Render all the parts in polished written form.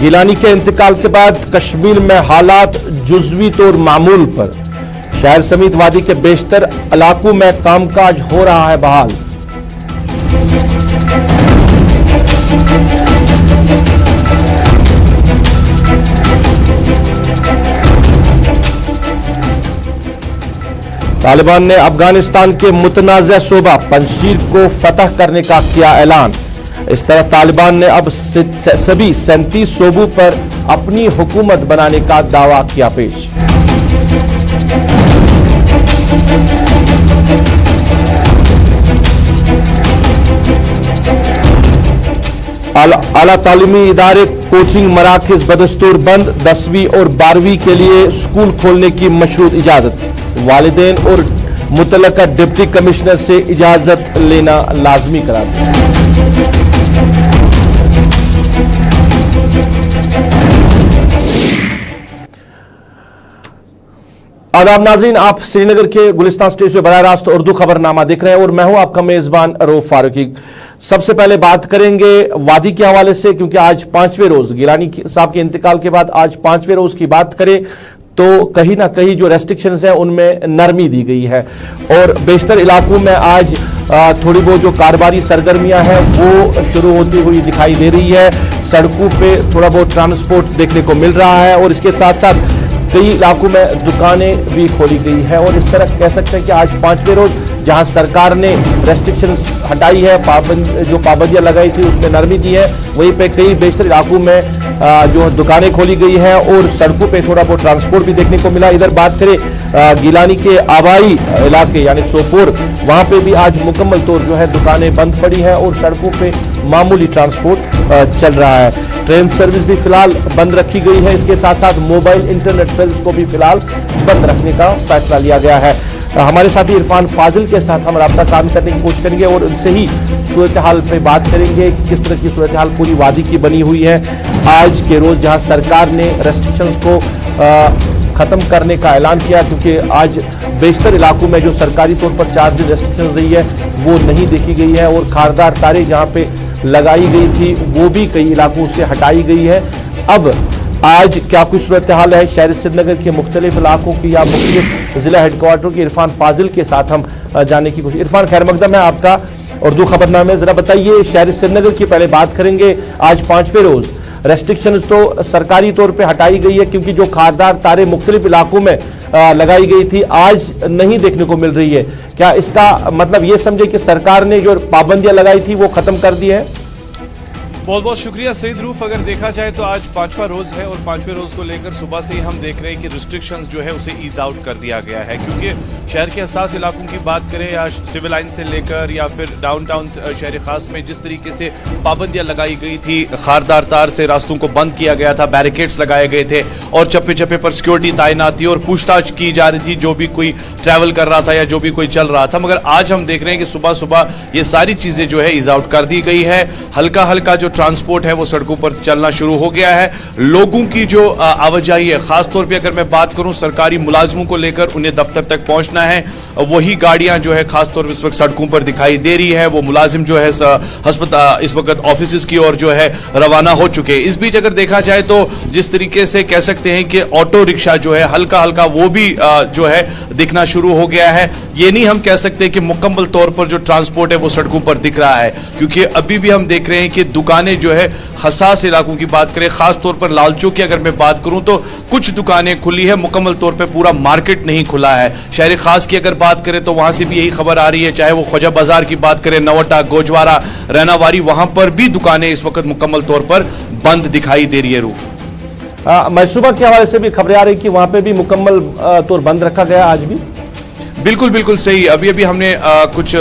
گیلانی کے انتقال کے بعد کشمیر میں حالات جزوی طور معمول پر، شہر سمیت وادی کے بیشتر علاقوں میں کام کاج ہو رہا ہے بحال۔ طالبان نے افغانستان کے متنازع صوبہ پنجشیر کو فتح کرنے کا کیا اعلان۔ اس طرح طالبان نے اب سبھی 37 صوبوں پر اپنی حکومت بنانے کا دعویٰ کیا پیش۔ اعلیٰ تعلیمی ادارے کوچنگ مراکز بدستور بند، 10ویں اور 12ویں کے لیے اسکول کھولنے کی مشروط اجازت، والدین اور متعلقہ ڈپٹی کمشنر سے اجازت لینا لازمی قرار دیا۔ آداب ناظرین، آپ سری نگر کے گلستان اسٹیج سے براہ راست اردو خبر نامہ دیکھ رہے ہیں اور میں ہوں آپ کا میزبان رؤف فاروقی۔ سب سے پہلے بات کریں گے وادی کے حوالے سے، کیونکہ آج 5ویں روز گیلانی صاحب کے انتقال کے بعد آج 5ویں روز کی بات کریں تو کہیں نہ کہیں جو ریسٹرکشنز ہیں ان میں نرمی دی گئی ہے اور بیشتر علاقوں میں آج تھوڑی بہت جو کاروباری سرگرمیاں ہیں وہ شروع ہوتی ہوئی دکھائی دے رہی ہے۔ سڑکوں پہ تھوڑا بہت ٹرانسپورٹ دیکھنے کو مل رہا ہے اور اس کے ساتھ ساتھ کئی علاقوں میں دکانیں بھی کھولی گئی ہیں اور اس طرح کہہ سکتے ہیں کہ آج 5ویں روز جہاں سرکار نے ریسٹرکشنز ہٹائی ہے، جو پابندیاں لگائی تھی اس میں نرمی دی ہے، وہیں پہ کئی بیشتر علاقوں میں جو دکانیں کھولی گئی ہیں اور سڑکوں پہ تھوڑا بہت ٹرانسپورٹ بھی دیکھنے کو ملا۔ ادھر بات کریں گیلانی کے آبائی علاقے یعنی سوپور، وہاں پہ بھی آج مکمل طور جو ہے دکانیں بند پڑی ہیں اور سڑکوں پہ معمولی ٹرانسپورٹ چل رہا ہے۔ ٹرین سروس بھی فی الحال بند رکھی گئی ہے، اس کے ساتھ ساتھ موبائل انٹرنیٹ سروس کو بھی فی الحال بند رکھنے کا فیصلہ لیا گیا ہے۔ ہمارے ساتھی عرفان فاضل کے ساتھ ہم رابطہ قائم کرنے کی کوشش کریں گے اور ان سے ہی صورتحال پہ بات کریں گے کہ کس طرح کی صورتحال پوری وادی کی بنی ہوئی ہے آج کے روز جہاں سرکار نے ریسٹرکشنز کو ختم کرنے کا اعلان کیا، کیونکہ آج بیشتر علاقوں میں جو سرکاری طور پر 4 دن ریسٹرکشنز رہی ہے وہ نہیں دیکھی گئی ہے اور خاردار تاریں جہاں پہ لگائی گئی تھی وہ بھی کئی علاقوں سے ہٹائی گئی ہے۔ اب آج کیا کچھ صورتحال ہے شہر سری نگر کے مختلف علاقوں کی یا مختلف ضلع ہیڈ کوارٹر کے عرفان فاضل کے ساتھ ہم جاننے کی کوشش۔ عرفان، خیر مقدم ہے آپ کا اردو خبر نامے، ذرا بتائیے شہر سری نگر کی پہلے بات کریں گے۔ آج 5ویں روز ریسٹرکشنز تو سرکاری طور پہ ہٹائی گئی ہے کیونکہ جو خاردار تاریں مختلف علاقوں میں لگائی گئی تھی آج نہیں دیکھنے کو مل رہی ہے، کیا اس کا مطلب یہ سمجھے کہ سرکار نے جو پابندیاں لگائی تھی وہ ختم کر دی ہے؟ بہت بہت شکریہ سعید روف۔ اگر دیکھا جائے تو آج 5واں روز ہے اور 5ویں روز کو لے کر صبح سے ہی ہم دیکھ رہے ہیں کہ ریسٹرکشنز جو ہے اسے ایز آؤٹ کر دیا گیا ہے، کیونکہ شہر کے حساس علاقوں کی بات کریں یا سول لائن سے لے کر یا پھر ڈاؤن ٹاؤن شہر خاص میں جس طریقے سے پابندیاں لگائی گئی تھی، خاردار تار سے راستوں کو بند کیا گیا تھا، بیریکیڈز لگائے گئے تھے اور چپے چپے پر سیکورٹی تعینات تھی اور پوچھ تاچھ کی جا رہی تھی جو بھی کوئی ٹریول کر رہا تھا یا جو بھی کوئی چل رہا تھا، مگر آج ہم دیکھ رہے ہیں کہ صبح صبح یہ ساری چیزیں جو ہے ایز آؤٹ کر دی گئی ہے۔ ہلکا ہلکا جو ٹرانسپورٹ ہے وہ سڑکوں پر چلنا شروع ہو گیا ہے۔ لوگوں کی جو آواجائی ہے، خاص طور پہ اگر میں بات کروں سرکاری ملازموں کو لے کر انہیں دفتر تک پہنچنا ہے، وہی گاڑیاں جو ہے خاص طور پہ اس وقت سڑکوں پر دکھائی دے رہی ہے۔ وہ ملازم جو ہے اس وقت آفیسز کی اور جو ہے روانہ ہو چکے۔ اس بیچ اگر دیکھا جائے تو جس طریقے سے کہہ سکتے ہیں کہ آٹو رکشہ جو ہے ہلکا ہلکا وہ بھی جو ہے دکھنا شروع ہو گیا ہے۔ یہ نہیں ہم کہہ سکتے کہ مکمل طور پر جو ٹرانسپورٹ ہے وہ سڑکوں پر دکھ رہا ہے، کیونکہ ابھی بھی ہم دیکھ رہے ہیں کہ دکانیں جو ہے حساس علاقوں کی بات کریں، خاص طور پر لال چوک کی اگر میں بات کروں تو کچھ دکانیں کھلی ہے، مکمل طور پہ پورا مارکیٹ نہیں کھلا ہے۔ شہر خاص کی اگر بات کریں تو وہاں سے بھی یہی خبر آ رہی ہے، چاہے وہ خواجہ بازار کی بات کریں، نوٹا، گوجوارہ، رینا واری، وہاں پر بھی دکانیں اس وقت مکمل طور پر بند دکھائی دے رہی ہے۔ روف، منصوبہ کے حوالے سے بھی خبریں آ رہی کہ وہاں پہ بھی مکمل طور بند رکھا گیا آج بھی؟ بالکل بالکل صحیح۔ ابھی ہم نے کچھ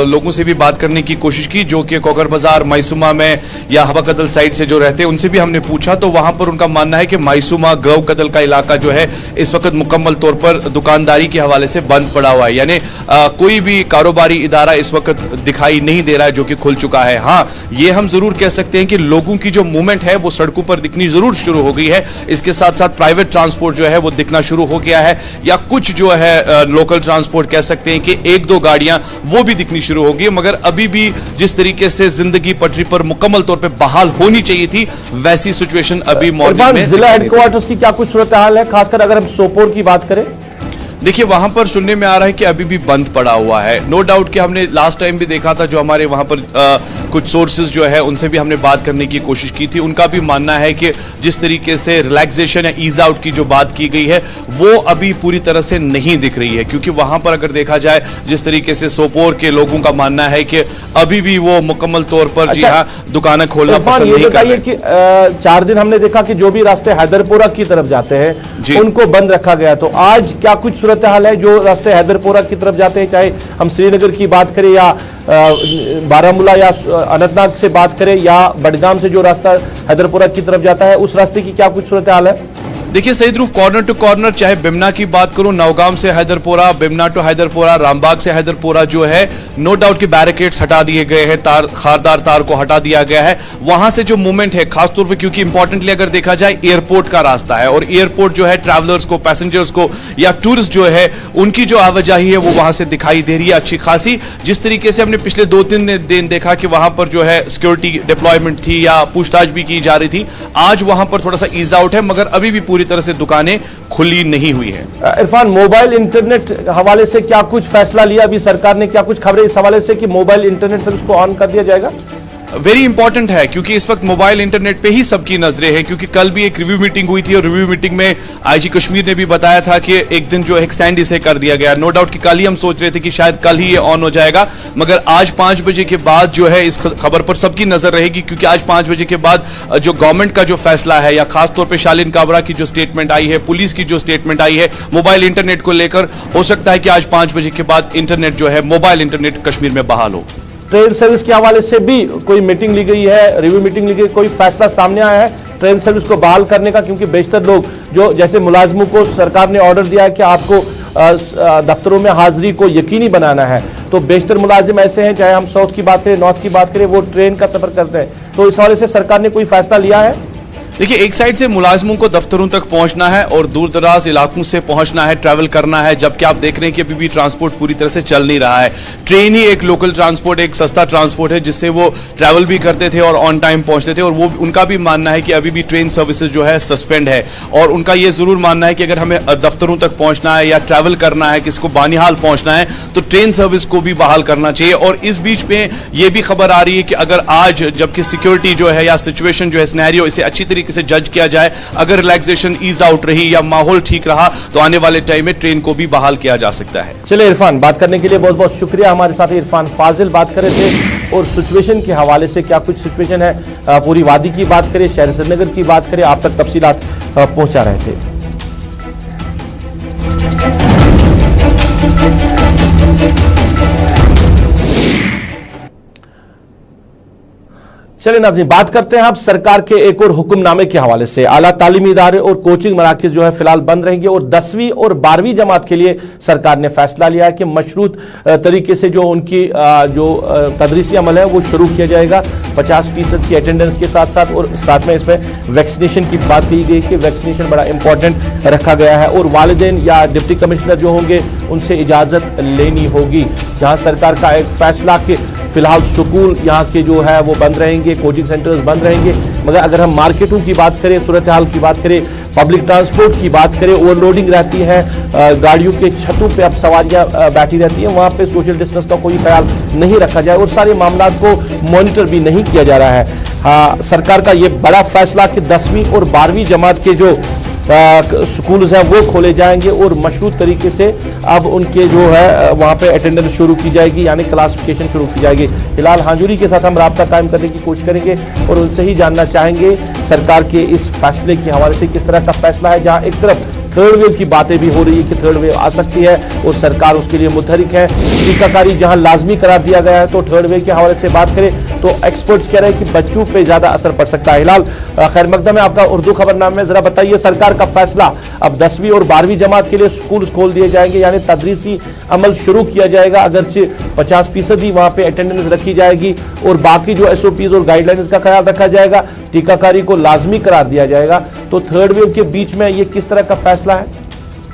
لوگوں سے بھی بات کرنے کی کوشش کی جو کہ کوکر بازار، مائسوما میں یا ہوا قدل سائڈ سے جو رہتے ہیں ان سے بھی ہم نے پوچھا تو وہاں پر ان کا ماننا ہے کہ مائسوما گو قدل کا علاقہ جو ہے اس وقت مکمل طور پر دکانداری کے حوالے سے بند پڑا ہوا ہے، یعنی کوئی بھی کاروباری ادارہ اس وقت دکھائی نہیں دے رہا ہے جو کہ کھل چکا ہے۔ ہاں، یہ ہم ضرور کہہ سکتے ہیں کہ لوگوں کی جو موومنٹ ہے وہ سڑکوں پر دکھنی ضرور شروع ہو گئی ہے، اس کے ساتھ ساتھ پرائیویٹ ٹرانسپورٹ جو ہے وہ دکھنا شروع ہو گیا ہے، یا کچھ جو ہے لوکل ٹرانسپورٹ ट्रांसपोर्ट कह सकते हैं कि एक दो गाड़ियां वो भी दिखनी शुरू होगी, मगर अभी भी जिस तरीके से जिंदगी पटरी पर मुकम्मल तौर पे बहाल होनी चाहिए थी वैसी सिचुएशन अभी मौजूद है। जिला हेडक्वार्टर्स की क्या कुछ सूरत हाल है, खासकर अगर हम सोपोर की बात करें? देखिए वहां पर सुनने में आ रहा है कि अभी भी बंद पड़ा हुआ है। नो डाउट कि हमने लास्ट टाइम भी देखा था, जो हमारे वहां पर कुछ सोर्सेज जो है उनसे भी हमने बात करने की कोशिश की थी, उनका भी मानना है कि जिस तरीके से रिलैक्सेशन या ईज आउट की जो बात की गई है वो अभी पूरी तरह से नहीं दिख रही है, क्योंकि वहां पर अगर देखा जाए जिस तरीके से सोपोर के लोगों का मानना है कि अभी भी वो मुकम्मल तौर पर जी हाँ दुकानें खोलना पसंद नहीं कर रहे। कि 4 दिन हमने देखा कि जो भी रास्ते हैदरपुरा की तरफ जाते हैं उनको बंद रखा गया, तो आज क्या कुछ सूरत हाल है जो रास्ते हैदरपुरा की तरफ जाते हैं, चाहे हम श्रीनगर की बात करें या बारामूला या अनंतनाग से बात करें या बडगाम से जो रास्ता हैदरपुरा की तरफ जाता है, उस रास्ते की क्या कुछ सूरत हाल है? देखिए Saeed Rauf, corner to corner चाहे बिमना की बात करूं, नौगाम से हैदरपुरा, बिमना टू हैदरपुरा, रामबाग से हैदरपुरा जो है नो डाउट कि बैरिकेड्स हटा दिए गए हैं, खारदार तार को हटा दिया गया है। वहां से जो मूवमेंट है खासतौर पे, क्योंकि इंपॉर्टेंटली अगर देखा जाए एयरपोर्ट का रास्ता है और एयरपोर्ट जो है ट्रैवलर्स को, पैसेंजर्स को या टूरिस्ट जो है उनकी जो आवाजाही है वो वहां से दिखाई दे रही है अच्छी खासी। जिस तरीके से हमने पिछले 2-3 दिन देखा कि वहां पर जो है सिक्योरिटी डिप्लॉयमेंट थी या पूछताछ भी की जा रही थी, आज वहां पर थोड़ा सा ईज आउट है, मगर अभी भी पूरी तरह से दुकानें खुली नहीं हुई है। इरफान, मोबाइल इंटरनेट हवाले से क्या कुछ फैसला लिया अभी सरकार ने? क्या कुछ खबरें इस हवाले से कि मोबाइल इंटरनेट सर्विस को ऑन कर दिया जाएगा? वेरी इंपॉर्टेंट है, क्योंकि इस वक्त मोबाइल इंटरनेट पे ही सबकी नजरें हैं, क्योंकि कल भी एक रिव्यू मीटिंग हुई थी और रिव्यू मीटिंग में आईजी कश्मीर ने भी बताया था कि एक दिन जो एक्सटेंड इसे कर दिया गया। नो डाउट कि कल ही हम सोच रहे थे कि शायद कल ही ये ऑन हो जाएगा, मगर आज 5 बजे के बाद जो है इस खबर पर सबकी नजर रहेगी, क्योंकि आज 5 बजे के बाद जो गवर्नमेंट का जो फैसला है या खासतौर पर शालीन काबरा की जो स्टेटमेंट आई है, पुलिस की जो स्टेटमेंट आई है मोबाइल इंटरनेट को लेकर, हो सकता है कि आज 5 बजे के बाद इंटरनेट जो है मोबाइल इंटरनेट कश्मीर में बहाल हो। ट्रेन सर्विस के हवाले से भी कोई मीटिंग ली गई है, रिव्यू मीटिंग ली गई, कोई फैसला सामने आया है ट्रेन सर्विस को बहाल करने का? क्योंकि बेशतर लोग जो जैसे मुलाजमों को सरकार ने ऑर्डर दिया है कि आपको दफ्तरों में हाजिरी को यकीनी बनाना है, तो बेशतर मुलाजिम ऐसे हैं, चाहे हम साउथ की बात करें, नॉर्थ की बात करें, वो ट्रेन का सफर करते हैं, तो इस हवाले से सरकार ने कोई फैसला लिया है? देखिए एक साइड से मुलाजमों को दफ्तरों तक पहुंचना है और दूर दराज इलाकों से पहुंचना है, ट्रैवल करना है, जबकि आप देख रहे हैं कि अभी भी ट्रांसपोर्ट पूरी तरह से चल नहीं रहा है। ट्रेन ही एक लोकल ट्रांसपोर्ट, एक सस्ता ट्रांसपोर्ट है जिससे वो ट्रैवल भी करते थे और ऑन टाइम पहुंचते थे, और वो उनका भी मानना है कि अभी भी ट्रेन सर्विसेज जो है सस्पेंड है, और उनका ये जरूर मानना है कि अगर हमें दफ्तरों तक पहुंचना है या ट्रैवल करना है, किसको बानिहाल पहुंचना है, तो ट्रेन सर्विस को भी बहाल करना चाहिए। और इस बीच में ये भी खबर आ रही है कि अगर आज जबकि सिक्योरिटी जो है या सिचुएशन जो है सिनेरियो इसे अच्छी तरीके से जज किया जाए, अगर रिलैक्सेशन ईज आउट रही या माहौल ठीक रहा, तो आने वाले टाइम में ट्रेन को भी बहाल किया जा सकता है। चलिए इरफान, बात करने के लिए बहुत बहुत शुक्रिया। हमारे साथ इरफान फाजिल बात कर रहे थे, और सिचुएशन के हवाले से क्या कुछ सिचुएशन है, पूरी वादी की बात करें, शहर श्रीनगर की बात करें, आप तक तफसीलात पहुंचा रहे थे। चलिए नाज़रीन, बात करते हैं अब सरकार के एक और हुक्मनामे के हवाले से। आला तालीमी इदारे और कोचिंग मराकज़ जो है फिलहाल बंद रहेंगे, और 10वीं और 12वीं जमात के लिए सरकार ने फैसला लिया है कि मशरूत तरीके से जो उनकी जो तदरीसी अमल है वो शुरू किया जाएगा 50% की अटेंडेंस के साथ साथ, और साथ में इसमें वैक्सीनेशन की बात की गई कि वैक्सीनेशन बड़ा इंपॉर्टेंट रखा गया है, और वालिदैन या डिप्टी कमिश्नर जो होंगे उनसे इजाज़त लेनी होगी। जहाँ सरकार का एक फैसला कि फिलहाल स्कूल यहाँ के जो है वो बंद रहेंगे, कोचिंग सेंटर्स बंद रहेंगे, मगर अगर हम मार्केटों की बात करें, सूरत हाल की बात करें, पब्लिक ट्रांसपोर्ट की बात करें, ओवरलोडिंग रहती है, गाड़ियों के छतों पे अब सवारियां बैठी रहती हैं, वहाँ पे सोशल डिस्टेंस का कोई ख्याल नहीं रखा जाए और सारे मामला को मॉनिटर भी नहीं किया जा रहा है। सरकार का ये बड़ा फैसला कि 10वीं और 12वीं जमात के जो स्कूल्स हैं वो खोले जाएंगे और मशरूत तरीके से अब उनके जो है वहाँ पे अटेंडेंस शुरू की जाएगी, यानी क्लासिफिकेशन शुरू की जाएगी। फिलहाल हांजूरी के साथ हम राब्ता कायम करने की कोशिश करेंगे और उनसे ही जानना चाहेंगे सरकार के इस फैसले के हवाले से किस तरह का फैसला है, जहाँ एक तरफ थर्ड वेव की बातें भी हो रही है कि थर्ड वेव आ सकती है और सरकार उसके लिए मुतहरिक है, टीकाकारी जहां लाजमी करार दिया गया है, तो थर्ड वेव के हवाले से बात करें तो एक्सपर्ट्स कह रहे हैं कि बच्चों पे ज्यादा असर पड़ सकता है। हिलाल, खैर मकदम है आपका उर्दू खबरनामे में, जरा बताइए सरकार का फैसला, अब 10वीं और 12वीं जमात के लिए स्कूल खोल दिए जाएंगे, यानी तदरीसी अमल शुरू किया जाएगा, अगरचे 50% ही वहां पे अटेंडेंस रखी जाएगी और बाकी जो SOPs और गाइडलाइंस का ख्याल रखा जाएगा, टीकाकारी को लाजमी करार दिया जाएगा, तो थर्ड वेव के बीच में ये किस तरह का फैसला है?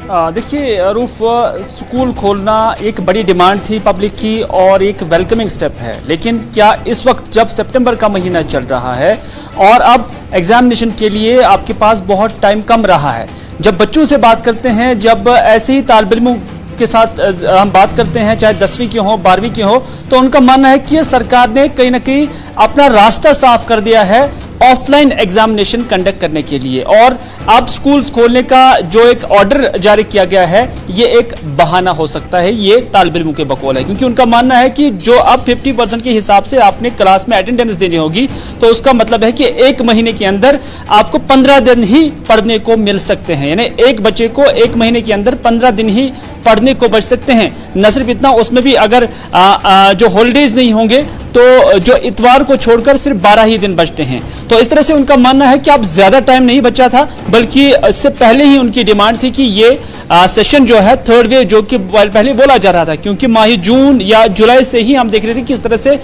देखिए रूफ, स्कूल खोलना एक बड़ी डिमांड थी पब्लिक की और एक वेलकमिंग स्टेप है, लेकिन क्या इस वक्त जब सितंबर का महीना चल रहा है और अब एग्जामिनेशन के लिए आपके पास बहुत टाइम कम रहा है, जब बच्चों से बात करते हैं, जब ऐसे ही तालिब इल्मों के साथ हम बात करते हैं, चाहे 10वीं के हो 12वीं के हो, तो उनका मानना है कि सरकार ने कहीं ना कहीं अपना रास्ता साफ कर दिया है ऑफलाइन एग्जामिनेशन कंडक्ट करने के लिए, और अब स्कूल खोलने का जो एक ऑर्डर जारी किया गया है ये एक बहाना हो सकता है, ये तालिब इल्मों के बकौल है, क्योंकि उनका मानना है कि जो अब 50% के हिसाब से आपने क्लास में अटेंडेंस देनी होगी, तो उसका मतलब है कि एक महीने के अंदर आपको 15 दिन ही पढ़ने को मिल सकते हैं, यानी एक बच्चे को एक महीने के अंदर 15 दिन ही पढ़ने को बच सकते हैं। न सिर्फ इतना, उसमें भी अगर जो हॉलीडेज नहीं होंगे तो जो इतवार को छोड़कर सिर्फ 12 ही दिन बचते हैं। तो इस तरह से उनका मानना है कि अब ज्यादा टाइम नहीं बचा था, बल्कि इससे पहले ही उनकी डिमांड थी कि ये सेशन जो है थर्ड वेव, जो कि पहले बोला जा रहा था, क्योंकि माह जून या जुलाई से ही हम देख रहे थे कि इस तरह से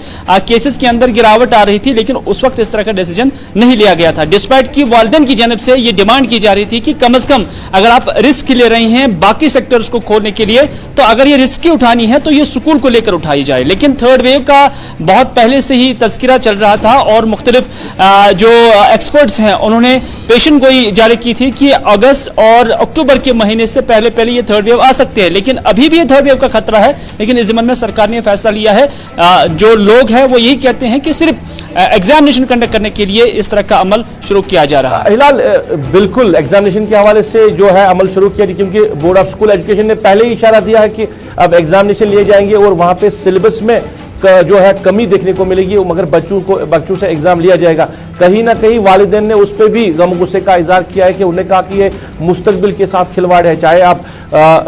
केसेस के अंदर गिरावट आ रही थी, लेकिन उस वक्त इस तरह का डिसीजन नहीं लिया गया था, डिस्पाइट कि वालिदैन की जानब से ये डिमांड की जा रही थी कि कम से कम अगर आप रिस्क ले रहे हैं बाकी सेक्टर्स को खोलने के लिए, तो अगर ये रिस्क उठानी है तो ये स्कूल को लेकर उठाई जाए। लेकिन थर्ड वेव का बहुत पहले से ही तस्करा चल रहा था और मुख्तलिफ जो एक्सपर्ट्स हैं उन्होंने पेशन गोई जारी की थी कि अगस्त और अक्टूबर के महीने से पहले ये थर्ड वेव आ सकते हैं, लेकिन अभी भी ये थर्ड वेव का खतरा है। लेकिन इस ज़िम्मन में सरकार ने फैसला लिया है, जो लोग हैं वो यही कहते हैं कि सिर्फ एग्जामिनेशन कंडक्ट करने के लिए इस तरह का अमल शुरू किया जा रहा है। हिलाल, बिल्कुल एग्जामिनेशन के हवाले से जो है अमल शुरू किया, क्योंकि बोर्ड ऑफ स्कूल एजुकेशन ने पहले ही इशारा दिया है कि अब एग्जामिनेशन लिए जाएंगे और वहां पे सिलेबस में जो है कमी देखने को मिलेगी, मगर बच्चों से एग्जाम लिया जाएगा। कहीं ना कहीं वालिदैन ने उस पर भी गम गुस्से का इजहार किया है कि उन्हें कहा कि ये मुस्तकबिल के साथ खिलवाड़ है, चाहे आप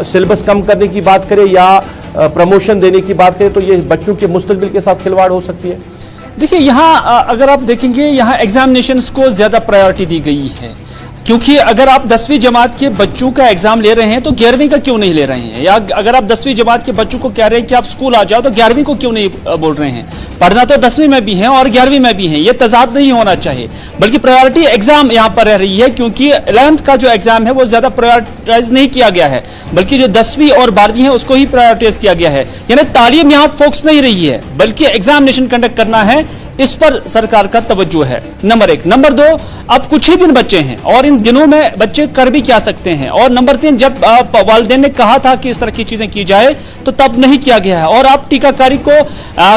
सिलेबस कम करने की बात करें या प्रमोशन देने की बात करें, तो ये बच्चों के मुस्तकबिल के साथ खिलवाड़ हो सकती है। देखिए यहाँ अगर आप देखेंगे, यहाँ एग्जामिनेशंस को ज्यादा प्रायोरिटी दी गई है, क्योंकि अगर आप 10वीं जमात के बच्चों का एग्जाम ले रहे हैं तो 11वीं का क्यों नहीं ले रहे हैं, या अगर आप 10वीं जमात के बच्चों को कह रहे हैं कि आप स्कूल आ जाओ तो 11वीं को क्यों नहीं बोल रहे हैं। पढ़ना तो 10वीं में भी है और 11वीं में भी है, ये तजाद नहीं होना चाहिए, बल्कि प्रायोरिटी एग्जाम यहाँ पर रह रही है, क्योंकि 11th का जो एग्जाम है वो ज्यादा प्रायोरिटाइज नहीं किया गया है, बल्कि जो 10वीं और 12वीं है उसको ही प्रायोरिटाइज किया गया है। यानी तालीम यहाँ फोकस नहीं रही है, बल्कि एग्जामिनेशन कंडक्ट करना है, इस पर सरकार का तवज्जो है, नंबर 1। नंबर 2, अब कुछ ही दिन बच्चे हैं और इन दिनों में बच्चे कर भी क्या सकते हैं, और नंबर 3, जब वालिदैन ने कहा था कि इस तरह की चीजें की जाए तो तब नहीं किया गया है, और आप टीकाकारी को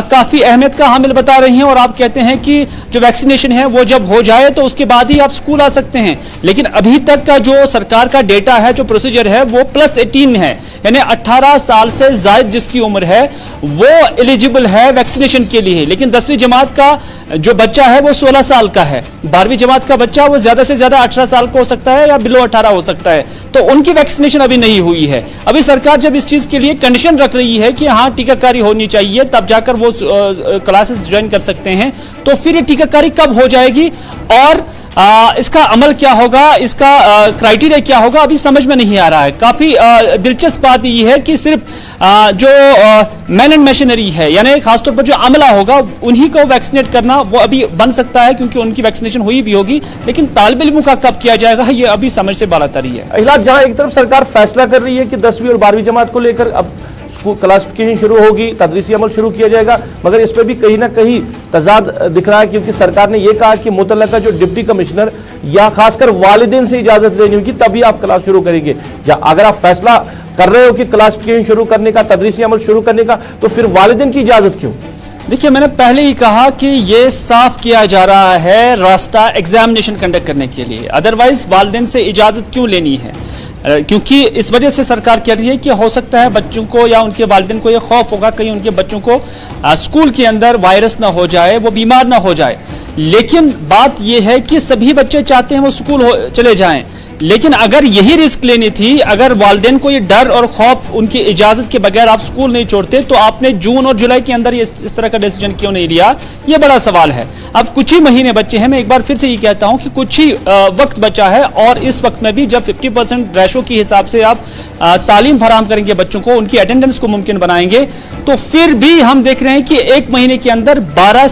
काफी अहमियत का हामिल बता रही हैं, और आप कहते हैं कि जो वैक्सीनेशन है वो जब हो जाए तो उसके बाद ही आप स्कूल आ सकते हैं। लेकिन अभी तक का जो सरकार का डेटा है, जो प्रोसीजर है, वो +18 है, यानी 18 साल से जायद जिसकी उम्र है वो एलिजिबल है वैक्सीनेशन के लिए। लेकिन 10वीं जमात का जो बच्चा है वो 16 साल का है, 12वीं जमात का बच्चा वो ज्यादा से ज्यादा 18 साल का हो सकता है या बिलो 18 हो सकता है, तो उनकी वैक्सीनेशन अभी नहीं हुई है। अभी सरकार जब इस चीज के लिए कंडीशन रख रही है कि हाँ टीकाकारी होनी चाहिए, तब जाकर वो क्लासेस ज्वाइन कर सकते हैं, तो फिर ये टीकाकारी कब हो जाएगी और इसका अमल क्या होगा, इसका क्राइटेरिया क्या होगा, अभी समझ में नहीं आ रहा है। काफी दिलचस्प बात यह है कि सिर्फ जो मैन एंड मशीनरी है, यानी खासतौर पर जो अमला होगा उन्हीं को वैक्सीनेट करना वो अभी बन सकता है, क्योंकि उनकी वैक्सीनेशन हुई भी होगी, लेकिन तालिब इल्मों का कब किया जाएगा ये अभी समझ से बालातरी है। इलाज, जहां एक तरफ सरकार फैसला कर रही है कि 10वीं और 12वीं जमात को लेकर अब क्लासिफिकेशन शुरू होगी, तदरीसी अमल शुरू किया जाएगा, मगर इस पर भी कहीं ना कहीं तजाद दिख रहा है, क्योंकि सरकार ने यह कहा कि मुतल्लका जो डिप्टी कमिश्नर या खासकर वालिदैन से इजाजत लेनी होगी तभी आप क्लास शुरू करेंगे। अगर आप फैसला कर रहे हो कि क्लासिफिकेशन शुरू करने का, तदरीसी अमल शुरू करने का, तो फिर वालिदैन की इजाजत क्यों? देखिए, मैंने पहले ही कहा कि ये साफ किया जा रहा है रास्ता एग्जामिनेशन कंडक्ट करने के लिए, अदरवाइज वालिदैन से इजाजत क्यों लेनी है, क्योंकि इस वजह से सरकार कह रही है कि हो सकता है बच्चों को या उनके वालिदैन को ये खौफ होगा कहीं उनके बच्चों को स्कूल के अंदर वायरस ना हो जाए, वो बीमार ना हो जाए। लेकिन बात यह है कि सभी बच्चे चाहते हैं वो स्कूल चले जाएं, लेकिन अगर यही रिस्क लेनी थी, अगर वालिदैन को ये डर और खौफ उनकी इजाजत के बगैर आप स्कूल नहीं छोड़ते, तो आपने जून और जुलाई के अंदर इस तरह का डिसीजन क्यों नहीं लिया, ये बड़ा सवाल है। अब कुछ ही महीने बच्चे हैं, मैं एक बार फिर से ये कहता हूं कि कुछ ही वक्त बचा है, और इस वक्त में भी जब 50% रेशो के हिसाब से आप तालीम फराहम करेंगे बच्चों को, उनकी अटेंडेंस को मुमकिन बनाएंगे, तो फिर भी हम देख रहे हैं कि एक महीने के अंदर 11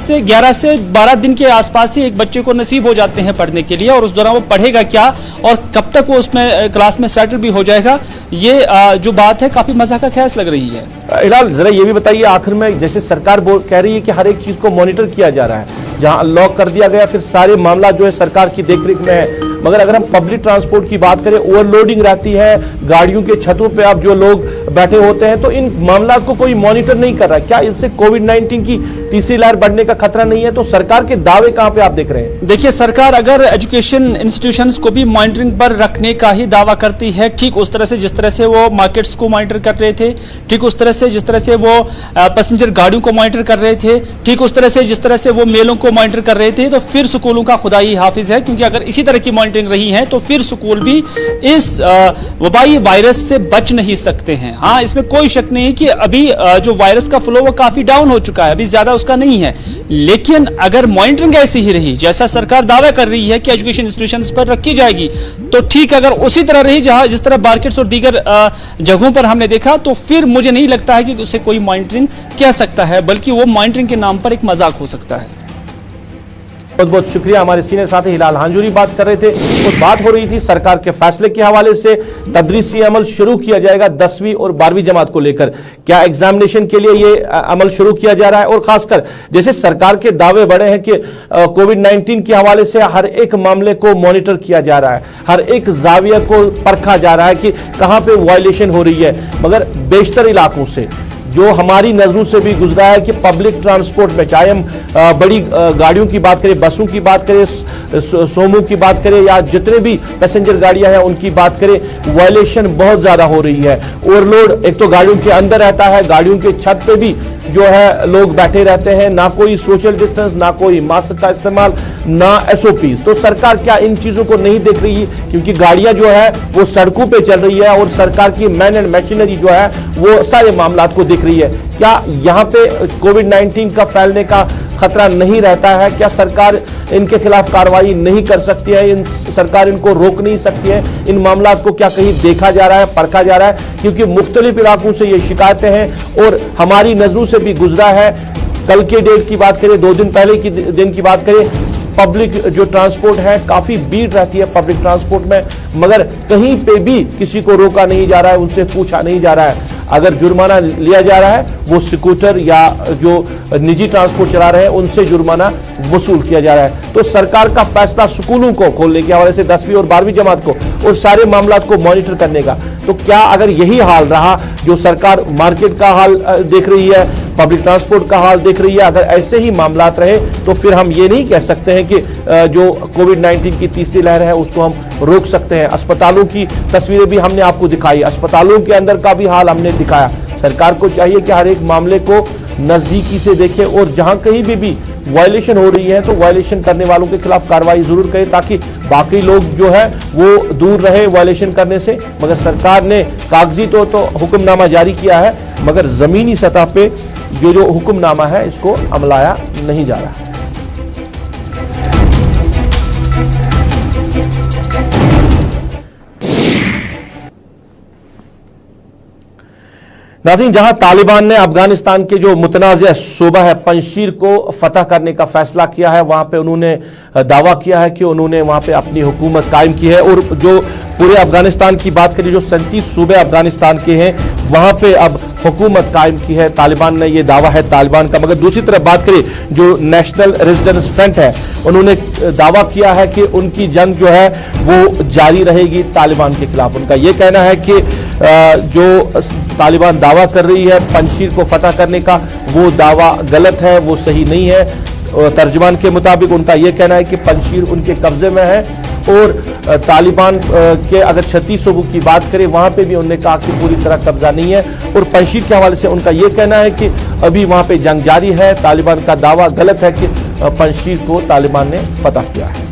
से 12 दिन के आसपास ही एक बच्चे को नसीब हो जाते हैं पढ़ने के लिए, और उस दौरान वो पढ़ेगा क्या और कब तक वो उसमें क्लास में सेटल भी हो जाएगा, ये जो बात है काफी मजा का खैस लग रही है। हिलाल, जरा ये भी बताइए आखिर में, जैसे सरकार कह रही है कि हर एक चीज को मॉनिटर किया जा रहा है, जहां अनलॉक कर दिया गया फिर सारे मामला जो है सरकार की देखरेख में है, मगर अगर हम पब्लिक ट्रांसपोर्ट की बात करें, ओवरलोडिंग रहती है, गाड़ियों के छतों पे अब जो लोग बैठे होते हैं, तो इन मामला को कोई मॉनिटर नहीं कर रहा। क्या इससे कोविड-19 की तीसरी लहर बढ़ने का खतरा नहीं है? तो सरकार के दावे कहां पे आप देख रहे हैं? देखिए, सरकार अगर एजुकेशन इंस्टीट्यूशंस को भी मॉनिटरिंग पर रखने का ही दावा करती है, ठीक उस तरह से जिस तरह से वो मार्केट्स को मॉनिटर कर रहे थे, ठीक उस तरह से जिस तरह से वो पैसेंजर गाड़ियों को मॉनिटर कर रहे थे, ठीक उस तरह से जिस तरह से वो मेलों को मॉनिटर कर रहे थे, तो फिर स्कूलों का खुदा ही हाफिज है। क्योंकि अगर इसी तरह की मॉनिटरिंग रही है तो फिर स्कूल भी इस वबाई वायरस से बच नहीं सकते हैं। हाँ, इसमें कोई शक नहीं है कि अभी जो वायरस का फ्लो वो काफी डाउन हो चुका है, अभी ज्यादा उसका नहीं है, लेकिन अगर मॉनिटरिंग ऐसी ही रही जैसा सरकार दावा कर रही है कि एजुकेशन इंस्टीट्यूशंस पर रखी जाएगी, तो ठीक, अगर उसी तरह रही जहां जिस तरह मार्केट्स और दीगर जगहों पर हमने देखा, तो फिर मुझे नहीं लगता है कि उसे कोई मॉनिटरिंग कह सकता है, बल्कि वो मॉनिटरिंग के नाम पर एक मजाक हो सकता है। बहुत बहुत शुक्रिया। हमारे सीनियर साथी हिलाल हांजूरी बात कर रहे थे। कुछ बात हो रही थी सरकार के फैसले के हवाले से, तदरीसी अमल शुरू किया जाएगा 10वीं और 12वीं जमात को लेकर, क्या एग्जामिनेशन के लिए ये अमल शुरू किया जा रहा है? और खासकर जैसे सरकार के दावे बढ़े हैं कि कोविड-19 के हवाले से हर एक मामले को मॉनिटर किया जा रहा है, हर एक जाविया को परखा जा रहा है कि कहां पे वायलेशन हो रही है, मगर बेशतर इलाकों से जो हमारी नजरों से भी गुजरा है कि पब्लिक ट्रांसपोर्ट में, चाहे हम बड़ी गाड़ियों की बात करें, बसों की बात करें, सोमो की बात करें, या जितने भी पैसेंजर गाड़ियां हैं उनकी बात करें, वायलेशन बहुत ज्यादा हो रही है। ओवरलोड एक तो गाड़ियों के अंदर रहता है, गाड़ियों के छत पे भी जो है लोग बैठे रहते हैं, ना कोई सोशल डिस्टेंस, ना कोई मास्क का इस्तेमाल, ना एसओपीज। तो सरकार क्या इन चीजों को नहीं देख रही? क्योंकि गाड़ियां जो है वो सड़कों पे चल रही है और सरकार की मैन एंड मशीनरी जो है वो सारे मामलात को देख रही है। क्या यहां पे कोविड-19 का फैलने का खतरा नहीं रहता है? क्या सरकार इनके खिलाफ कार्रवाई नहीं कर सकती है? सरकार इनको रोक नहीं सकती है? इन मामलात को क्या कहीं देखा जा रहा है, परखा जा रहा है? क्योंकि मुख्तलिफ इलाकों से ये शिकायतें हैं और हमारी नजरों से भी गुजरा है। कल के डेट की बात करें, 2 दिन पहले की दिन की बात करें, पब्लिक जो ट्रांसपोर्ट है काफी भीड़ रहती है पब्लिक ट्रांसपोर्ट में, मगर कहीं पे भी किसी को रोका नहीं जा रहा है, उनसे पूछा नहीं जा रहा है। अगर जुर्माना लिया जा रहा है, वो स्कूटर या जो निजी ट्रांसपोर्ट चला रहे हैं उनसे जुर्माना वसूल किया जा रहा है। तो सरकार का फैसला स्कूलों को खोलने के हवाले से 10वीं और 12वीं जमात को और सारे मामलात को मॉनिटर करने का, तो क्या अगर यही हाल रहा, जो सरकार मार्केट का हाल देख रही है, पब्लिक ट्रांसपोर्ट का हाल देख रही है, अगर ऐसे ही मामलात रहे तो फिर हम ये नहीं कह सकते हैं कि जो कोविड-19 की तीसरी लहर है उसको हम रोक सकते हैं। अस्पतालों की तस्वीरें भी हमने आपको दिखाई, अस्पतालों के अंदर का भी हाल हमने दिखाया। सरकार को चाहिए कि हर एक मामले को नजदीकी से देखे और जहां कहीं भी वायलेशन हो रही है तो वायलेशन करने वालों के खिलाफ कार्रवाई जरूर करे, ताकि बाकी लोग जो है वो दूर रहे वायलेशन करने से। मगर सरकार ने कागजी तो हुक्मनामा जारी किया है, मगर जमीनी सतह पे जो हुक्मनामा है इसको अमलाया नहीं जा रहा। नाज़रीन, जहां तालिबान ने अफगानिस्तान के जो मुतनाज़ सूबा है पंजशीर को फतह करने का फैसला किया है, वहां पे उन्होंने दावा किया है कि उन्होंने वहां पे अपनी हुकूमत कायम की है। और जो पूरे अफगानिस्तान की बात करें, जो 37 सूबे अफगानिस्तान के हैं, वहां पे अब हुकूमत कायम की है तालिबान ने, ये दावा है तालिबान का। मगर दूसरी तरफ बात करें, जो नेशनल रेजिस्टेंस फ्रंट है, उन्होंने दावा किया है कि उनकी जंग जो है वो जारी रहेगी तालिबान के खिलाफ। उनका ये कहना है कि जो तालिबान दावा कर रही है पंजशीर को फतह करने का, वो दावा गलत है, वो सही नहीं है। तर्जुमान के मुताबिक उनका यह कहना है कि पंजशीर उनके कब्जे में है और तालिबान के अगर 36 सूबों की बात करें वहां पे भी उन्होंने कहा कि पूरी तरह कब्जा नहीं है। और पंजशीर के हवाले से उनका यह कहना है कि अभी वहां पे जंग जारी है, तालिबान का दावा गलत है कि पंजशीर को तालिबान ने फतह किया है।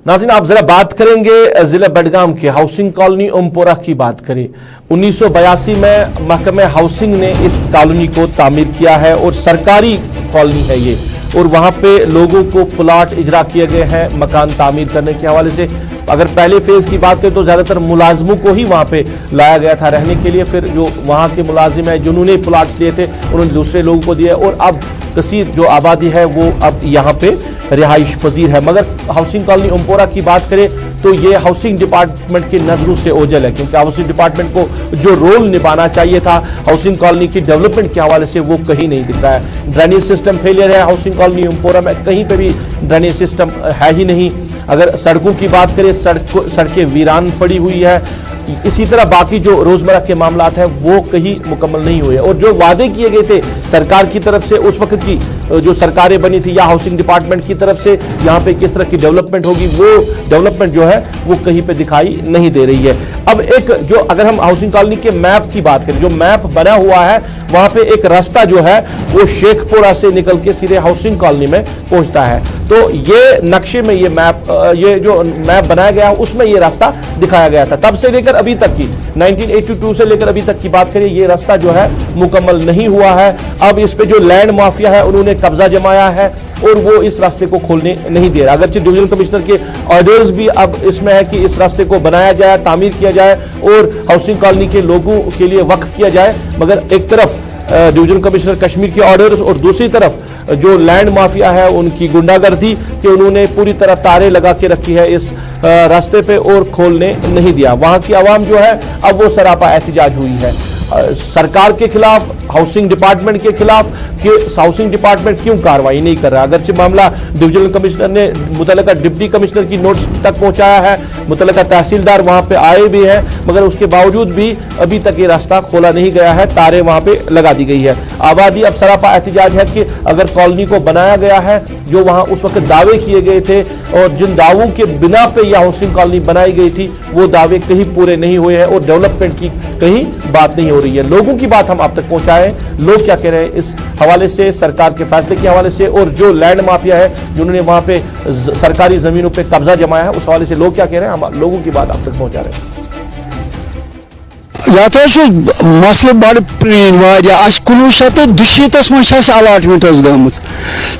नाज़रीन, आप जरा बात करेंगे जिला बडगाम के हाउसिंग कॉलोनी ओमपोरा की बात करें। 1982 में महकमे हाउसिंग ने इस कॉलोनी को तामीर किया है और सरकारी कॉलोनी है ये। اور وہاں پہ لوگوں کو پلاٹ اجرا کیے گئے ہیں مکان تعمیر کرنے کے حوالے سے. اگر پہلے فیز کی بات کریں تو زیادہ تر ملازموں کو ہی وہاں پہ لایا گیا تھا رہنے کے لیے, پھر جو وہاں کے ملازم ہیں جنہوں نے پلاٹس لیے تھے انہوں نے دوسرے لوگوں کو دیا, اور اب کثیر جو آبادی ہے وہ اب یہاں پہ رہائش پذیر ہے. مگر ہاؤسنگ کالونی امپورہ کی بات کریں تو یہ ہاؤسنگ ڈپارٹمنٹ کی نظروں سے اوجھل ہے, کیونکہ ہاؤسنگ ڈپارٹمنٹ کو جو رول نبھانا چاہیے تھا ہاؤسنگ کالونی کی ڈیولپمنٹ کے حوالے سے وہ کہیں نہیں دکھ رہا ہے. ڈرینیج سسٹم فیلئر ہے ہاؤسنگ کالونی امپورہ میں, کہیں پہ بھی ڈرینیج سسٹم ہے ہی نہیں. اگر سڑکوں کی بات کریں سڑکیں ویران پڑی ہوئی ہے. اسی طرح باقی جو روزمرہ کے معاملات ہیں وہ کہیں مکمل نہیں ہوئے, اور جو وعدے کیے گئے تھے سرکار کی طرف سے اس وقت کی جو سرکاریں بنی تھی یا ہاؤسنگ ڈپارٹمنٹ کی طرف سے یہاں پہ کس طرح کی ڈیولپمنٹ ہوگی, وہ ڈیولپمنٹ جو ہے وہ کہیں پہ دکھائی نہیں دے رہی ہے. اب ایک جو اگر ہم ہاؤسنگ کالونی کے میپ کی بات کریں, جو میپ بنا ہوا ہے وہاں پہ ایک راستہ جو ہے وہ شیخ پورہ سے نکل کے سیدھے ہاؤسنگ کالونی میں پہنچتا ہے. تو یہ نقشے میں یہ جو میپ بنایا گیا اس میں یہ راستہ دکھایا گیا تھا. تب سے لے کر ابھی تک کی 1982 سے لے کر ابھی تک کی بات کریں یہ راستہ جو ہے مکمل نہیں ہوا ہے. اب اس پہ جو لینڈ مافیا ہے انہوں نے قبضہ جمایا ہے اور وہ اس راستے کو کھولنے نہیں دے رہا. اگرچہ ڈویژنل کمشنر کے آرڈرز بھی اب اس میں ہے کہ اس راستے کو بنایا جائے, تعمیر کیا جائے اور ہاؤسنگ کالونی کے لوگوں کے لیے وقف کیا جائے, مگر ایک طرف ڈویژنل کمشنر کشمیر کے آرڈرز اور دوسری طرف جو لینڈ مافیا ہے ان کی گنڈا گردی کہ انہوں نے پوری طرح تارے لگا کے رکھی ہے اس راستے پہ اور کھولنے نہیں دیا. وہاں کی عوام جو ہے اب وہ سراپا احتجاج ہوئی ہے سرکار کے خلاف, ہاؤسنگ ڈپارٹمنٹ کے خلاف کہ ہاؤسنگ ڈپارٹمنٹ کیوں کارروائی نہیں کر رہا. اگرچہ معاملہ ڈویژنل کمشنر نے متعلقہ ڈپٹی کمشنر کی نوٹس تک پہنچایا ہے, متعلقہ تحصیلدار وہاں پہ آئے بھی ہیں, مگر اس کے باوجود بھی ابھی تک یہ راستہ کھولا نہیں گیا ہے, تارے وہاں پہ لگا دی گئی ہے. آبادی اب سراپا احتجاج ہے کہ اگر کالونی کو بنایا گیا ہے جو وہاں اس وقت دعوے کیے گئے تھے اور جن دعووں کے بنا پہ یہ ہاؤسنگ کالونی بنائی گئی تھی وہ دعوے کہیں پورے نہیں ہوئے ہیں اور ڈیولپمنٹ کی کہیں بات نہیں ہو رہی ہے. لوگوں کی بات ہم آپ تک پہنچائیں, لوگ کیا کہہ رہے ہیں اس حوالے سے, سرکار کے فیصلے کے حوالے سے, اور جو لینڈ مافیا ہے جنہوں نے وہاں پہ سرکاری زمینوں پہ قبضہ جمایا ہے اس حوالے سے لوگ کیا کہہ رہے ہیں, ہم لوگوں کی بات آپ تک پہنچا رہے ہیں. یت مسئلہ بڑ پرین واقع 1927 من الاٹمنٹ گم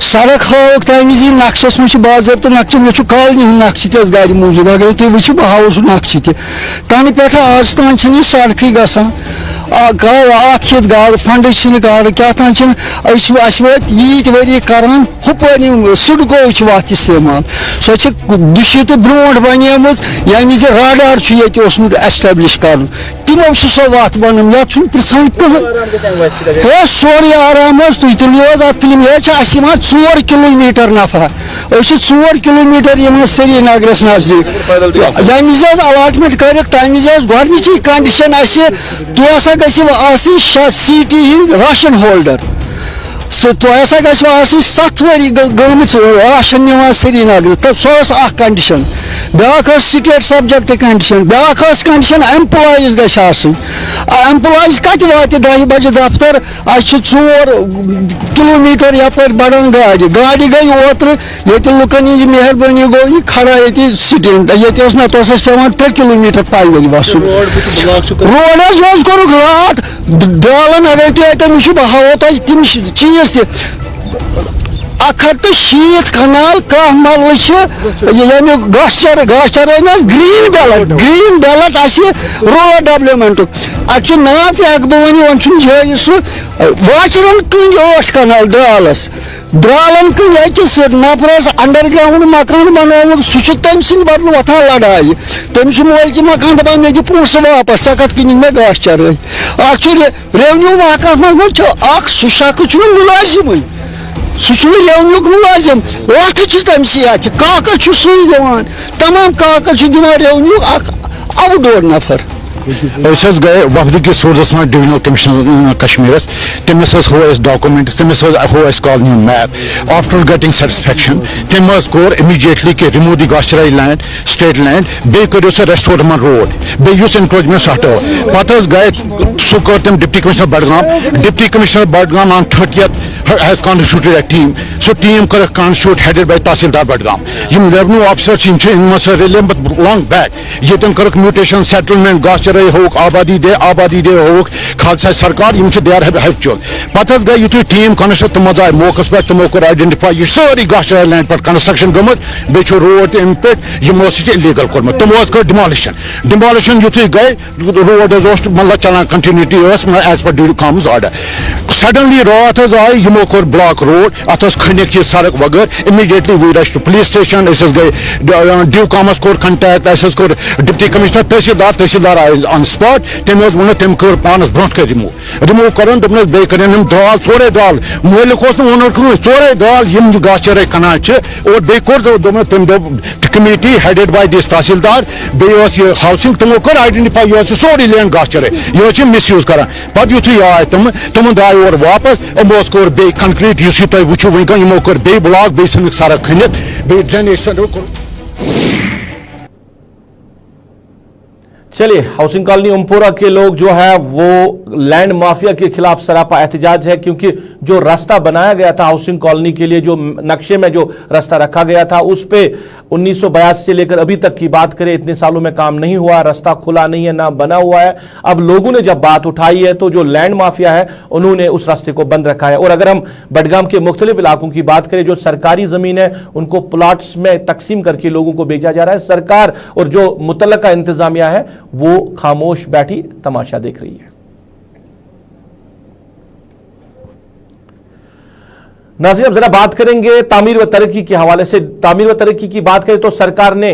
سڑک ہاؤک تھی نقشس من باضابطہ نقشہ مے کالنی ہند نقشہ تس گھر موجود اگر تھی وچو بہ ہاؤ سہ نقشہ تہ تنہ پہ آج تان یہ سڑکے گھان اخ گاڑ فنڈ گاڑ کیا تان وت یت وری کران ہپر سڈکو وت استعمال سو دشیت برو بنیم یعنی راڈار یہ ایسٹیبلش کر تمو سو وت بنم یت پرسان کہین سوری آرام تھی تلو ات فلم یہ 4 کلومیٹر نفع 4 کلومیٹر سری نگرس نزدیک یعنی الاٹمنٹ کر تمہ گۄڈنِچی کنڈیشن تُہۍ ہسا گژھِو آسٕنۍ سیٹی ہِنٛدۍ راشن ہولڈر تُہۍ ہسا گژھِو آسٕنۍ 7 ؤری گٔمٕژ راشن نِوان سری نگر تہٕ سۄ ٲس اکھ کنڈیشن. بیاکھ ٲس سٹیٹ سبجیکٹ کنڈیشن, بیاکھ ٲس کنڈیشن ایمپلایز گژھِ آسٕنۍ. ایمپلایز کتہِ واتہِ 10 بجہِ دفتر اَسہِ چھِ 4 کلومیٹر یپٲرۍ بڑان گاڑِ گٔے اوترٕ ییٚتہِ لُکن ہِنٛزِ مہربٲنی گوٚو یہِ کھڑا ییٚتہِ سٹینڈ ییٚتہِ اوس نتہٕ اوس اَسہِ پیٚوان 3 کلومیٹر پیدل وسُن. روڈ حظ کوٚرُکھ راتھ درالن اگر تُہۍ اتٮ۪ن وٕچھِو بہٕ ہاوو تۄہہِ تِم چیٖز تہِ 160 کنال کھاہ مرلہ ییٚمیُک گاسہٕ چرٲے نہ گرین بیلٹ رولر ڈیولپمنٹ اتھ ناو تہِ ہٮ۪کہٕ بہٕ ؤنِتھ وۄنۍ چھُنہٕ جٲیز سُہ واچرن کٕنۍ 8 کنال درالن کٕنۍ أکِس نفرس انڈر گراؤنڈ مکان بنومُت سُہ چھُ تٔمۍ سٕنٛدِ بدلہٕ وۄتھان لڑایہِ تٔمِس چھُ مٲلکہِ مکان دپان مےٚ دِ پونٛسہٕ واپس ژےٚ کتھ کِنِتھ مےٚ گاسہٕ چرٲے. اتھ چھُ ریونیو محکمس منٛز چھُ اکھ سُہ شخص چھُنہٕ مُلٲزمٕے سُہ چھُنہٕ ریونیوُک مُلٲزِم وقت چھِ تٔمسٕے اتھِ کاکد چھُ سُے دِوان تمام کاکد چھُ دِوان ریونیوُک اکھ اَوٕ ڈور نفر. أسۍ گٔے وفد کِس صوٗرتس منٛز ڈِوِجنل کمشنر کشمیٖرس تٔمِس ہوو اَسہِ ڈاکومنٹس تٔمِس ہوو اَسہِ کالنی ہُنٛد میپ آفٹر گیٹنگ سیٹسفیکشن تٔمۍ حظ کوٚر امیٖڈیٹلی کہِ رِموو دی گاسچرائی لینڈ سٹیٹ لینڈ بیٚیہِ کٔرِو سا ریسٹور یِمن روڈ بیٚیہِ یُس انکروچمنٹ سُہ ہٹٲو پتہٕ حظ گٔے سُہ کٔر تٔمۍ deputy commissioner Budgam on 30th has constituted a team سُہ ٹیٖم کٔرٕکھ constitute headed by tehsildar Budgam یِم ریونیو آفیسر چھِ یِم چھِ یِم ہسا رِلے لانگ بیک ییٚتٮ۪ن کٔرٕکھ میوٗٹیشن سیٹلمنٹ گاسچر गाचरे होक आबादी दे होक खालसा सरकार यम दे आर हैप्चुअल पत गई युतु टीम कंस्ट्रक्ट तम आए मौके पे तमो कर आइडेंटिफाई यह सारी गाचरे लैंड पे कंस्ट्रक्शन गमत बे रोड अम पे यमो इलीगल कोर्मत तमो कर डिमोलिशन युतु गई रोड मतलब चलान continuity as per due order suddenly रात आए यमो कोर ब्लॉक रोड अत खनिक यह सड़क वगैर immediately we rush to police station गई ड्यू कॉमस कोर कंटैक्ट कोर डिप्टी कमिश्नर तहसीलदार आए ऑन स्पॉट तम वो तम कर पानस ब्रोह कर रिमूव कर बे कर दाल सोरे दाल मालिक वन सोरे दाल यम गाचरे कनान और बे कोर तम committee headed by this tehsildar बे हाउसिंग तमो कर आइडेंटिफाई यह सोरी लैंड गाचरे यह मिस यूज कर पे युथु आए तम आए और वापस यमो कोर बे कंक्रीट इस तुम वो वनकन यमो कर बे ब्लॉक बे सनक सड़क खनित बे ड्रेनेज चलिए, हाउसिंग कॉलोनी ओमपोरा के लोग जो है वो लैंड माफिया के खिलाफ सरापा एहतजाज है, क्योंकि जो रास्ता बनाया गया था हाउसिंग कॉलोनी के लिए, जो नक्शे में जो रास्ता रखा गया था उस पे 1982 से लेकर अभी तक की बात करें इतने सालों में काम नहीं हुआ, रास्ता खुला नहीं है, ना बना हुआ है। अब लोगों ने जब बात उठाई है तो जो लैंड माफिया है उन्होंने उस रास्ते को बंद रखा है। और अगर हम बडगाम के मुख्तलिफ इलाकों की बात करें, जो सरकारी जमीन है उनको प्लॉट्स में तकसीम करके लोगों को बेचा जा रहा है। सरकार और जो मुतल्लका इंतजामिया है वो खामोश बैठी तमाशा देख रही है। नाज़रीन, अब जरा बात करेंगे तामीर व तरक्की के हवाले से। तामीर व तरक्की की बात करें तो सरकार ने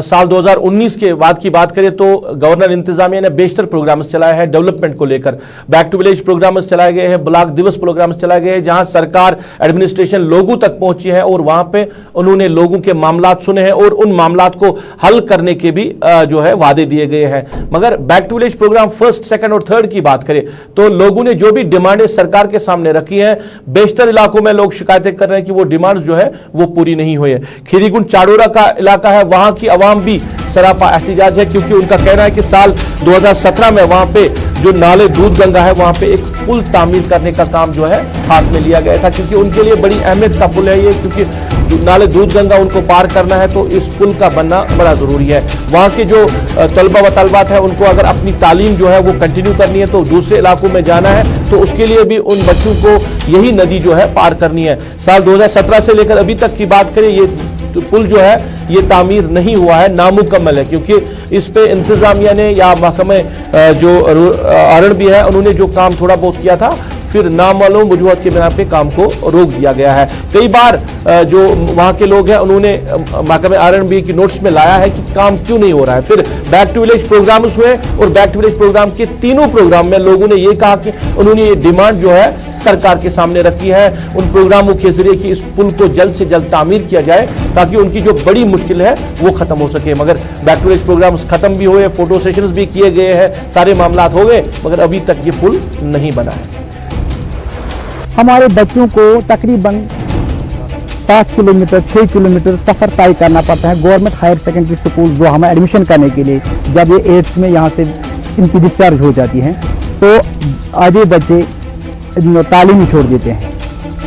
साल 2019 के बाद की बात करें तो गवर्नर इंतजामिया ने बेशतर प्रोग्राम्स चलाए हैं डेवलपमेंट को लेकर। बैक टू विलेज प्रोग्राम्स चलाए गए हैं, ब्लॉक दिवस प्रोग्राम्स चलाए गए हैं, जहां सरकार एडमिनिस्ट्रेशन लोगों तक पहुंची है और वहां पे उन्होंने लोगों के मामलात सुने हैं और उन मामलात को हल करने के भी जो है वादे दिए गए हैं। मगर back to village programme first, second और थर्ड की बात करें तो लोगों ने जो भी डिमांडें सरकार के सामने रखी हैं, बेशतर इलाकों में लोग शिकायतें कर रहे हैं कि वो डिमांड्स जो है वो पूरी नहीं हुई है। खीरीगुंड चाड़ोरा का इलाका है, वहां की आवाम भी सरापा एहतिजाज है, क्योंकि उनका कहना है कि साल 2017 में वहां पे जो नाले दूध गंगा है वहां पे एक पुल तामीर करने का काम जो है हाथ में लिया गया था, क्योंकि उनके लिए बड़ी अहमियत का पुल है ये, क्योंकि नाले दूध गंगा उनको पार करना है तो इस पुल का बनना बड़ा जरूरी है। वहां के जो तलबा व तलबात है उनको अगर अपनी तालीम जो है वो कंटिन्यू करनी है तो दूसरे इलाकों में जाना है, तो उसके लिए भी उन बच्चों को यही नदी जो है पार करनी है। साल 2017 से लेकर अभी तक की बात करें, ये पुल जो है ये तामीर नहीं हुआ है, नामुकम्मल है, क्योंकि इस पे इंतजामिया ने या महकमे जो आरएनबी है उन्होंने जो काम थोड़ा बहुत किया था फिर नामालूम वजूहत के बिना पे काम को रोक दिया गया है। कई बार जो वहां के लोग हैं उन्होंने महकमे आरएनबी की नोट्स में लाया है कि काम क्यों नहीं हो रहा है। फिर बैक टू विलेज प्रोग्राम हुए और बैक टू विलेज प्रोग्राम के तीनों प्रोग्राम में लोगों ने ये कहा कि उन्होंने ये डिमांड जो है सरकार के सामने रखी है उन प्रोग्रामों के जरिए कि इस पुल को जल्द से जल्द तामीर किया जाए ताकि उनकी जो बड़ी मुश्किल है वो खत्म हो सके। मगर बैक टू विलेज प्रोग्राम खत्म भी हुए, फोटो सेशंस भी किए गए हैं, सारे मामला हो गए, मगर अभी तक ये पुल नहीं बना है। हमारे बच्चों को तकरीबन 7 किलोमीटर 6 किलोमीटर सफ़र तय करना पड़ता है गवर्नमेंट हायर सेकेंडरी स्कूल जो हमें एडमिशन करने के लिए। जब ये 8th में यहाँ से इनकी डिस्चार्ज हो जाती हैं तो आधे बच्चे तालीम ही छोड़ देते हैं।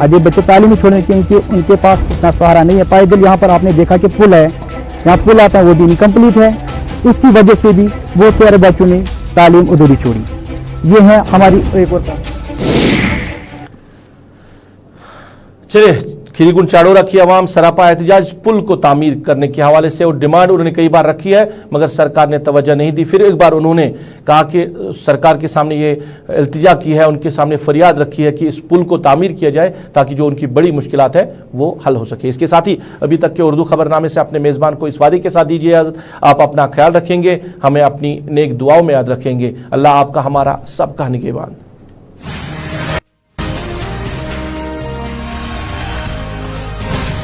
आधे बच्चे तालीम ही छोड़ने क्योंकि उनके पास इतना सहारा नहीं है। पैदल यहाँ पर आपने देखा कि पुल है, यहाँ पुल आता है वो भी इनकम्प्लीट है, उसकी वजह से भी बहुत सारे बच्चों ने तालीम अधूरी छोड़ी। ये है हमारी एक और बात। चलिए, खीरीगुंड चाड़ोरा की आवाम सरापा एहतजाज पुल को तामीर करने के हवाले से और डिमांड उन्होंने कई बार रखी है मगर सरकार ने तवज्जो नहीं दी। फिर एक बार उन्होंने कहा कि सरकार के सामने ये इल्तिजा की है, उनके सामने फरियाद रखी है कि इस पुल को तामीर किया जाए ताकि जो उनकी बड़ी मुश्किलात है वो हल हो सके। इसके साथ ही अभी तक के उर्दू खबरनामे से अपने मेज़बान को इस वादे के साथ दीजिए आप अपना ख्याल रखेंगे, हमें अपनी नेक दुआओं में याद रखेंगे। अल्लाह आपका हमारा सबका निगहबान।